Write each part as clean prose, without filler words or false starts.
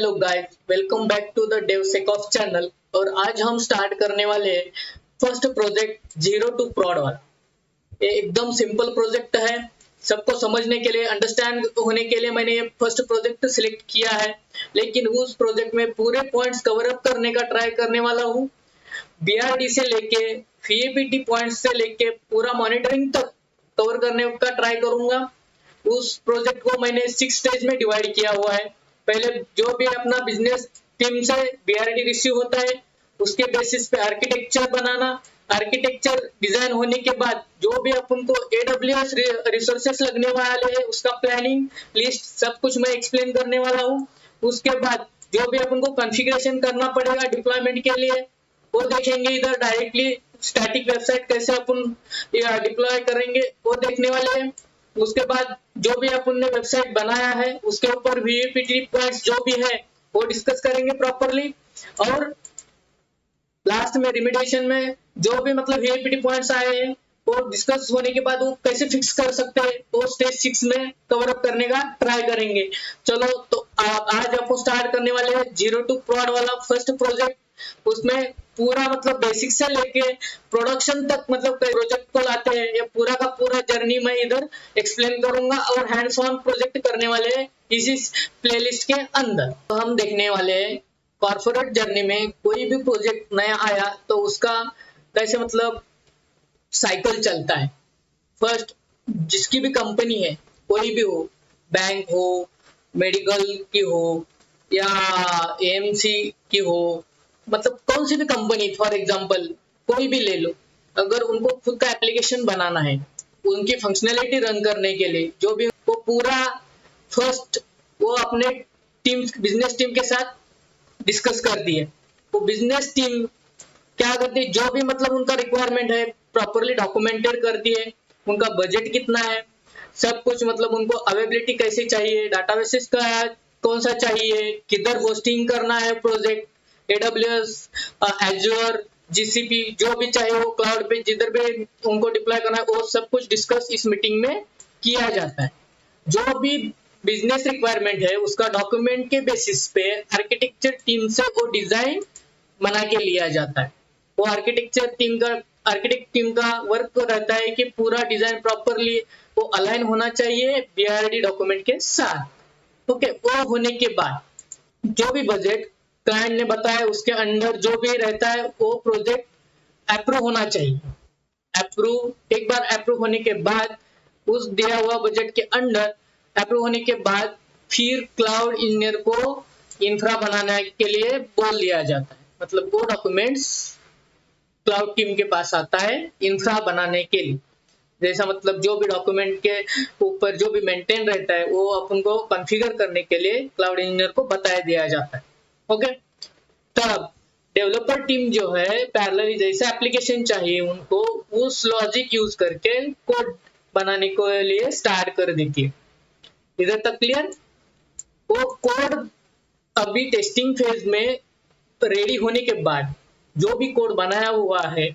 Hello guys, welcome back to the DevSecOps channel. और आज हम स्टार्ट करने वाले हैं first project zero to prod वाला। ये एकदम सिंपल प्रोजेक्ट है। सबको समझने के लिए, अंडरस्टैंड होने के लिए मैंने ये फर्स्ट प्रोजेक्ट सिलेक्ट किया है, लेकिन उस प्रोजेक्ट में पूरे पॉइंट्स कवर अप करने का ट्राई करने वाला हूँ। बीआरडी से लेके फीएपीटी पॉइंट्स से लेके पूरा मॉनिटरिंग तक कवर करने का ट्राई करूंगा। उस प्रोजेक्ट को मैंने 6 स्टेज में डिवाइड किया हुआ है। पहले जो भी अपना बिजनेस टीम से बीआरडी रिसीव होता है, उसके बेसिस पे आर्किटेक्चर बनाना, आर्किटेक्चर डिजाइन होने के बाद जो भी अपन को एडब्ल्यूएस रिसोर्सेस लगने वाले हैं, उसका प्लानिंग लिस्ट सब कुछ मैं एक्सप्लेन करने वाला हूँ। उसके बाद जो भी अपन को कॉन्फ़िगरेशन करना पड़ेगा डिप्लॉयमेंट के लिए, वो देखेंगे। इधर डायरेक्टली स्टैटिक वेबसाइट कैसे अपन डिप्लॉय करेंगे वो देखने वाले हैं। उसके बाद जो भी अपन ने वेबसाइट बनाया है उसके ऊपर वीएपीटी पॉइंट्स जो भी है वो डिस्कस करेंगे प्रॉपर्ली। और लास्ट में रिमेडिएशन में जो भी मतलब वीएपीटी पॉइंट्स आए हैं वो डिस्कस होने के बाद वो कैसे फिक्स कर सकते हैं वो स्टेज 6 में कवर अप करने का ट्राई करेंगे। चलो तो आज आपको स्टार्ट करने वाले हैं जीरो टू प्रॉड वाला फर्स्ट प्रोजेक्ट। उसमें पूरा मतलब बेसिक से लेके प्रोडक्शन तक मतलब प्रोजेक्ट को लाते हैं, ये पूरा का पूरा जर्नी मैं इधर एक्सप्लेन करूंगा और हैंड्स ऑन प्रोजेक्ट करने वाले हैं इसी प्लेलिस्ट के अंदर। तो हम देखने वाले हैं कॉर्पोरेट जर्नी में कोई भी प्रोजेक्ट नया आया तो उसका कैसे मतलब साइकिल चलता है। फर्स्ट, जिसकी भी कंपनी है, कोई भी हो, बैंक हो, मेडिकल की हो या एएमसी की हो, मतलब कौन सी भी कंपनी, फॉर एग्जांपल कोई भी ले लो, अगर उनको खुद का एप्लीकेशन बनाना है, उनकी फंक्शनैलिटी रन करने के लिए जो भी वो पूरा फर्स्ट वो अपने टीम, बिजनेस टीम के साथ डिस्कस करती है। वो बिजनेस टीम क्या करती है, जो भी मतलब उनका रिक्वायरमेंट है प्रॉपरली डॉक्यूमेंटेड करती है। उनका बजट कितना है, सब कुछ मतलब उनको अवेलेबिलिटी कैसे चाहिए, डाटाबेसेस का कौन सा चाहिए, किधर होस्टिंग करना है प्रोजेक्ट, एडब्ल्यूएस, एज्योर, जीसीपी, जो भी चाहे वो क्लाउड पे जिधर भी उनको डिप्लॉय करना है वो सब कुछ डिस्कस इस मीटिंग में किया जाता है। जो भी बिजनेस रिक्वायरमेंट है उसका डॉक्यूमेंट के बेसिस पे आर्किटेक्चर टीम से वो डिजाइन बना के लिया जाता है। वो आर्किटेक्ट टीम का वर्क रहता है कि पूरा डिजाइन प्रॉपरली वो अलाइन होना चाहिए बीआरडी डॉक्यूमेंट के साथ। ओके, वो होने के बाद जो भी बजट क्लाइंट ने बताया उसके अंदर जो भी रहता है वो प्रोजेक्ट अप्रूव होना चाहिए। एक बार अप्रूव होने के बाद उस दिया हुआ बजट के अंदर अप्रूव होने के बाद फिर क्लाउड इंजीनियर को इंफ्रा बनाने के लिए बोल दिया जाता है। मतलब वो डॉक्यूमेंट्स क्लाउड टीम के पास आता है इंफ्रा बनाने के लिए। जैसा मतलब जो भी डॉक्यूमेंट के ऊपर जो भी मेंटेन रहता है वो अपन को कॉन्फ़िगर करने के लिए क्लाउड इंजीनियर को बताया दिया जाता है। ओके, तब डेवलपर टीम जो है पैरेलली जैसे एप्लीकेशन चाहिए उनको उस लॉजिक यूज करके कोड बनाने के लिए स्टार्ट कर देती है। इधर तक क्लियर? वो कोड अभी टेस्टिंग फेज में रेडी होने के बाद जो भी कोड बनाया हुआ है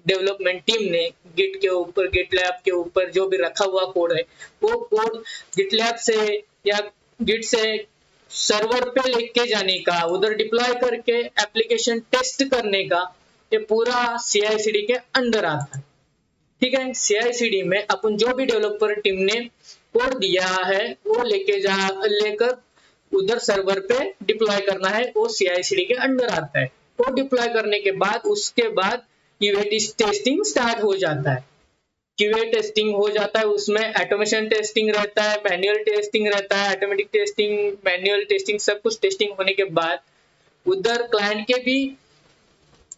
डेवलपमेंट टीम ने गिट के ऊपर, गिटलैब के ऊपर जो भी रखा हुआ कोड है वो कोड गिटलैब से या गिट से सर्वर पे लेके जाने का, उधर डिप्लॉय करके एप्लीकेशन टेस्ट करने का, ये पूरा CI/CD के अंदर आता है। ठीक है, CI/CD में अपन जो भी डेवलपर टीम ने कोड दिया है वो लेकर उधर सर्वर पे डिप्लॉय करना है, वो CI/CD के अंदर आता है। वो डिप्लॉय करने के बाद उसके बाद QA टेस्टिंग स्टार्ट हो जाता है। QA टेस्टिंग हो जाता है, उसमें ऑटोमेशन टेस्टिंग रहता है, मैन्युअल टेस्टिंग रहता है, ऑटोमेटिक टेस्टिंग, मैन्युअल टेस्टिंग, सब कुछ टेस्टिंग होने के बाद उधर क्लाइंट के भी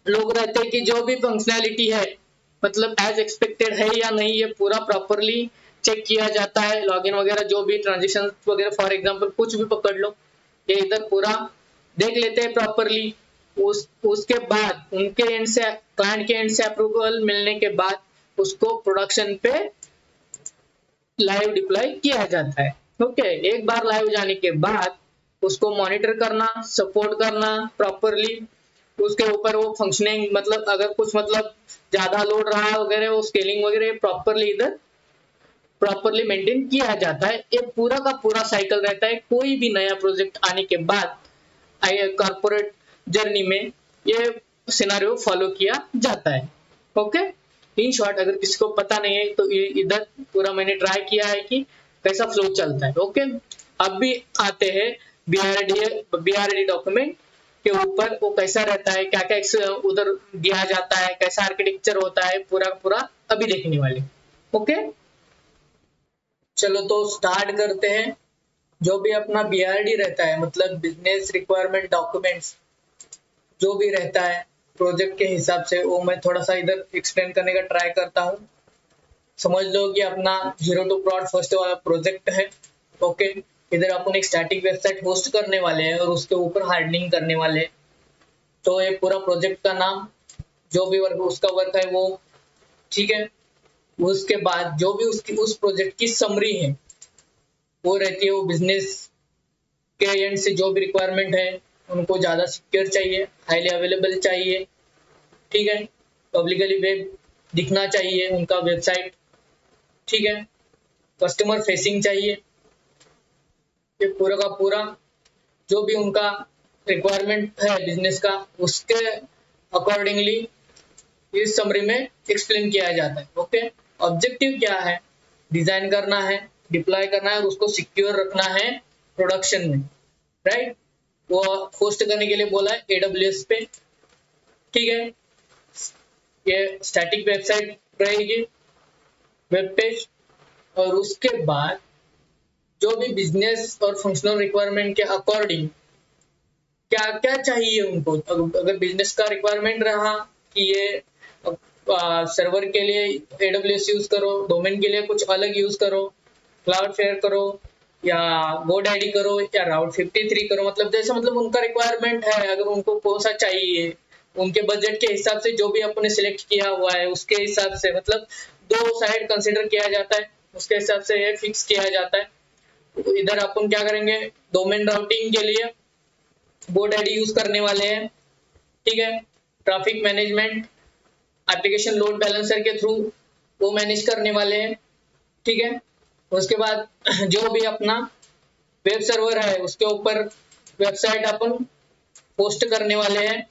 लोग रहते हैं कि जो भी फंक्शनैलिटी है मतलब एज एक्सपेक्टेड है या नहीं, ये पूरा प्रॉपरली चेक किया जाता है। लॉगिन वगैरह जो भी ट्रांजेक्शन वगैरह फॉर एग्जांपल कुछ भी पकड़ लो, ये इधर पूरा देख लेते हैं प्रॉपरली। उसके बाद उनके एंड से, क्लाइंट के एंड से अप्रूवल मिलने के बाद उसको प्रोडक्शन पे लाइव डिप्लॉय किया जाता है। ओके, एक बार लाइव जाने के बाद उसको मॉनिटर करना, सपोर्ट करना प्रॉपरली, उसके ऊपर वो फंक्शनिंग मतलब अगर कुछ मतलब ज्यादा लोड रहा वगैरह वो स्केलिंग वगैरह प्रॉपरली इधर प्रॉपरली मेंटेन किया जाता है। ये पूरा का पूरा साइकिल रहता है कोई भी नया प्रोजेक्ट आने के बाद। कॉर्पोरेट जर्नी में ये सिनेरियो फॉलो किया जाता है। ओके, इन शॉर्ट अगर किसी को पता नहीं है तो इधर पूरा मैंने ट्राई किया है कि कैसा फ्लो चलता है। ओके, अब भी आते हैं बीआरडी डॉक्यूमेंट के ऊपर, वो कैसा रहता है, क्या क्या उधर दिया जाता है, कैसा आर्किटेक्चर होता है, पूरा पूरा अभी देखने वाले। ओके, चलो तो स्टार्ट करते हैं। जो भी अपना बीआरडी रहता है मतलब बिजनेस रिक्वायरमेंट डॉक्यूमेंट्स जो भी रहता है प्रोजेक्ट के हिसाब से, वो मैं थोड़ा सा इधर एक्सप्लेन करने का ट्राई करता हूँ। समझ लो कि अपना जीरो टू प्रॉड फर्स्ट वाला प्रोजेक्ट है। ओके, इधर अपन एक स्टैटिक वेबसाइट होस्ट करने वाले हैं और उसके ऊपर हार्डनिंग करने वाले हैं। तो ये पूरा प्रोजेक्ट का नाम, जो भी वर्क उसका वर्क है वो, ठीक है। उसके बाद जो भी उस प्रोजेक्ट की समरी है वो रहती है, वो बिजनेस के एंड से जो भी रिक्वायरमेंट है उनको ज्यादा सिक्योर चाहिए, हाईली अवेलेबल चाहिए, ठीक है। पब्लिकली वेब दिखना चाहिए उनका वेबसाइट, ठीक है। कस्टमर फेसिंग चाहिए। ये पूरा का पूरा जो भी उनका रिक्वायरमेंट है बिजनेस का, उसके अकॉर्डिंगली इस समरी में एक्सप्लेन किया जाता है। ओके, ऑब्जेक्टिव क्या है, डिजाइन करना है, डिप्लॉय करना है और उसको सिक्योर रखना है प्रोडक्शन में, राइट। वो होस्ट करने के लिए बोला है AWS पे, ठीक है। ये स्टैटिक वेबसाइट रहेगी, वेब पेज, और उसके बाद जो भी बिजनेस और फंक्शनल रिक्वायरमेंट के अकॉर्डिंग क्या क्या चाहिए उनको। अगर बिजनेस का रिक्वायरमेंट रहा कि ये सर्वर के लिए AWS यूज करो, डोमेन के लिए कुछ अलग यूज करो, क्लाउड फेयर करो या GoDaddy करो या राउट 53 करो, मतलब जैसे मतलब उनका रिक्वायरमेंट है, अगर उनको कौन सा चाहिए, उनके बजट के हिसाब से जो भी अपने सिलेक्ट किया हुआ है उसके हिसाब से, मतलब दो साइड कंसिडर किया जाता है, उसके हिसाब से ये फिक्स किया जाता है। तो इधर अपन क्या करेंगे, डोमेन राउटिंग के लिए GoDaddy यूज करने वाले हैं, ठीक है। Traffic management application load balancer के थ्रू वो मैनेज करने वाले हैं, ठीक है। उसके बाद जो भी अपना वेब सर्वर है उसके ऊपर वेबसाइट अपन पोस्ट करने वाले हैं,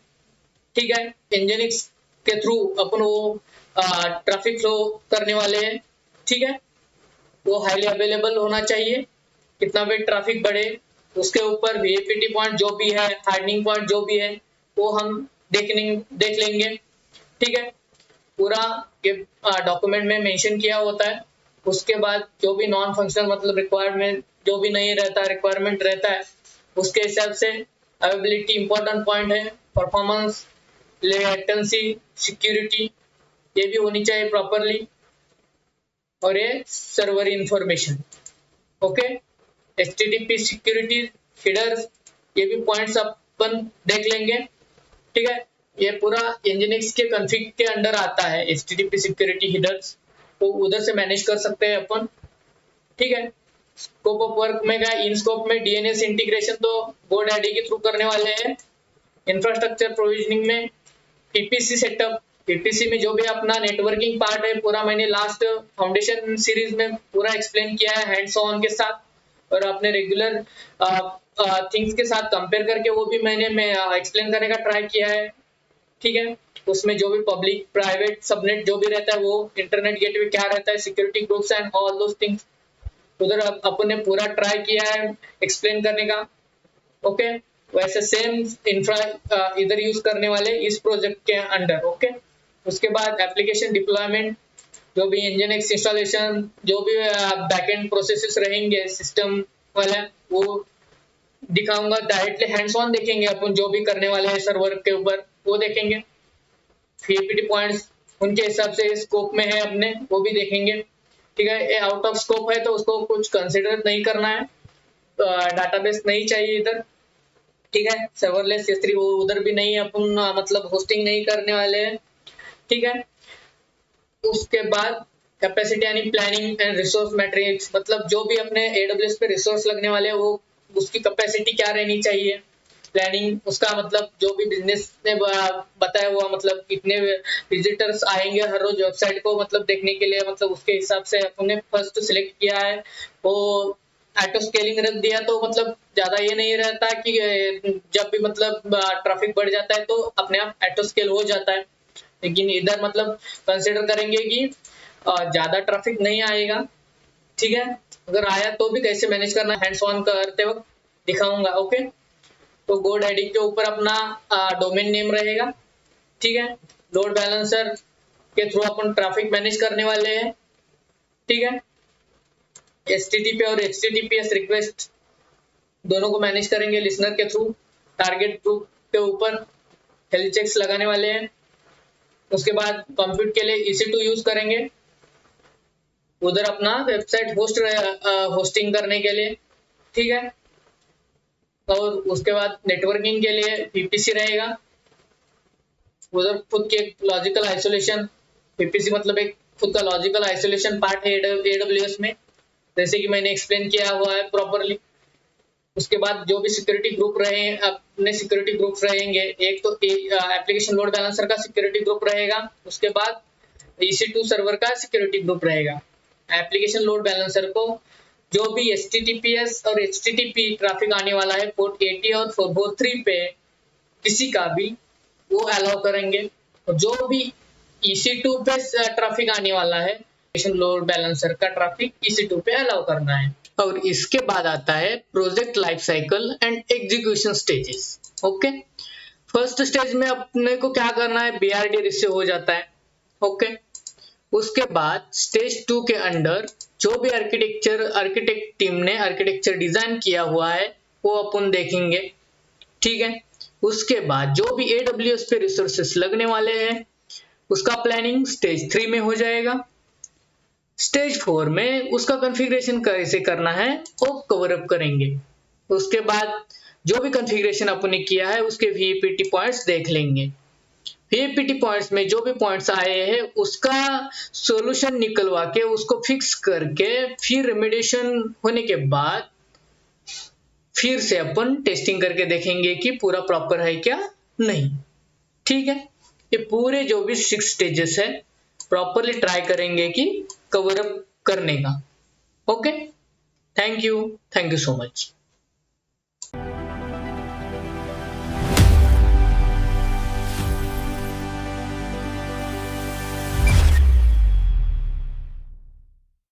ठीक है। Nginx के थ्रू अपन वो ट्रैफिक फ्लो करने वाले हैं, ठीक है। वो हाईली अवेलेबल होना चाहिए, कितना भी ट्रैफिक बढ़े उसके ऊपर VAPT पॉइंट जो भी है, हार्डनिंग पॉइंट जो भी है, वो हम देख लेंगे, ठीक है। पूरा ये डॉक्यूमेंट में मेंशन किया होता है। उसके बाद जो भी नॉन फंक्शनल मतलब रिक्वायरमेंट जो भी नहीं रहता, रिक्वायरमेंट रहता है, उसके हिसाब से अवेलेबिलिटी इंपॉर्टेंट पॉइंट है, परफॉर्मेंस, लेटेंसी, सिक्योरिटी ये भी होनी चाहिए प्रॉपरली, और ये server information. Okay, HTTP security headers, ये भी पॉइंट्स अपन देख लेंगे, ठीक है। ये पूरा Nginx के कॉन्फ़िग के अंडर आता है, HTTP सिक्योरिटी हिडर्स, तो उधर से मैनेज कर सकते हैं अपन, ठीक है। स्कोप ऑफ वर्क में क्या, इन स्कोप में DNS इंटीग्रेशन तो GoDaddy के थ्रू करने वाले हैं। इंफ्रास्ट्रक्चर प्रोविजनिंग में PPC सेटअप, PPC में जो भी अपना नेटवर्किंग पार्ट है पूरा मैंने लास्ट फाउंडेशन सीरीज में पूरा एक्सप्लेन किया है हैंड्स ऑन के साथ, और अपने रेगुलर थिंग्स के साथ कंपेयर करके वो भी मैंने एक्सप्लेन करने का ट्राई किया है, ठीक है। उसमें जो भी पब्लिक प्राइवेट सबनेट जो भी रहता है, वो इंटरनेट गेटवे क्या रहता है, security groups and all those things, उधर अपन ने पूरा ट्राई किया है एक्सप्लेन करने का। ओके, वैसे सेम इंफ्रा इधर यूज करने वाले इस प्रोजेक्ट के अंडर। ओके, उसके बाद एप्लीकेशन डिप्लॉयमेंट, जो भी Nginx इंस्टॉलेशन, जो भी बैकएंड प्रोसेसेस रहेंगे सिस्टम वाला, वो दिखाऊंगा डायरेक्टली हैंड्स ऑन देखेंगे अपन, जो भी करने वाले हैं सर्वर के ऊपर वो देखेंगे। VAPT पॉइंट्स उनके हिसाब से स्कोप में है अपने, वो भी देखेंगे, ठीक है। ये आउट ऑफ स्कोप है तो उसको कुछ कंसिडर नहीं करना है, डाटाबेस नहीं चाहिए इधर, ठीक है। सर्वरलेस S3 वो उधर भी नहीं अपन मतलब होस्टिंग नहीं करने वाले हैं, ठीक है। उसके बाद कैपेसिटी यानी प्लानिंग एंड रिसोर्स मैट्रिक्स, मतलब जो भी अपने AWS पे रिसोर्स लगने वाले हैं वो उसकी कैपेसिटी क्या रहनी चाहिए, प्लानिंग उसका मतलब जो भी बिजनेस ने बताया हुआ, मतलब कितने विजिटर्स आएंगे हर रोज वेबसाइट को मतलब देखने के लिए, मतलब उसके हिसाब से अपने फर्स्ट सिलेक्ट किया है वो ऑटो स्केलिंग रख दिया तो मतलब ज्यादा ये नहीं रहता कि जब भी मतलब ट्रैफिक बढ़ जाता है तो अपने आप ऑटो स्केल हो जाता है। लेकिन इधर मतलब कंसिडर करेंगे कि ज्यादा ट्रैफिक नहीं आएगा, ठीक है। अगर आया तो भी कैसे मैनेज करना हैंड्स ऑन करते वक्त दिखाऊंगा। ओके, तो GoDaddy के ऊपर अपना डोमेन नेम रहेगा, ठीक है। लोड बैलेंसर के थ्रू अपन ट्रैफिक मैनेज करने वाले हैं, ठीक है। HTTP और HTTPS रिक्वेस्ट दोनों को मैनेज करेंगे लिसनर के थ्रू। टारगेट ग्रुप के ऊपर हेल्थ चेक्स लगाने वाले हैं। उसके बाद कंप्यूट के लिए EC2 यूज करेंगे, उधर अपना वेबसाइट होस्टिंग करने के लिए, ठीक है। और उसके बाद नेटवर्किंग के लिए VPC रहेगा, उधर खुद के लॉजिकल आइसोलेशन। VPC मतलब एक खुद का लॉजिकल आइसोलेशन पार्ट है AWS में, जैसे कि मैंने एक्सप्लेन किया हुआ है प्रॉपरली। उसके बाद जो भी सिक्योरिटी ग्रुप रहे, अपने सिक्योरिटी ग्रुप रहेंगे, एक तो एप्लीकेशन लोड बैलेंसर का सिक्योरिटी ग्रुप रहेगा, उसके बाद EC2 सर्वर का सिक्योरिटी ग्रुप रहेगा। एप्लीकेशन लोड बैलेंसर को जो भी HTTPS और HTTP ट्रैफिक आने वाला है पोर्ट 80 और 443 पे किसी का भी वो अलाउ करेंगे, और जो भी EC2 पे ट्रैफिक आने वाला है लोड बैलेंसर का ट्रैफिक EC2 पे अलाउ करना है। और इसके बाद आता है project life cycle and execution stages. Okay, first stage में अपने को क्या करना है, BRD रिसीव हो जाता है। ओके, उसके बाद स्टेज 2 के अंडर जो भी आर्किटेक्ट टीम ने आर्किटेक्चर डिजाइन किया हुआ है वो अपन देखेंगे, ठीक है। उसके बाद जो भी AWS पे रिसोर्सेस लगने वाले हैं उसका प्लानिंग स्टेज 3 में हो जाएगा। स्टेज 4 में उसका कॉन्फ़िगरेशन कैसे करना है वो कवर अप करेंगे। उसके बाद जो भी कॉन्फ़िगरेशन अपने किया है उसके VAPT पॉइंट्स देख लेंगे। VAPT पॉइंट्स में जो भी पॉइंट्स आए हैं उसका सॉल्यूशन निकलवा के उसको फिक्स करके फिर रेमेडिएशन होने के बाद फिर से अपन टेस्टिंग करके देखेंगे कि पूरा प्रॉपर है क्या नहीं, ठीक है। ये पूरे जो भी 6 स्टेजेस है प्रॉपरली ट्राई करेंगे कि कवर अप करने का। Okay, thank you so much.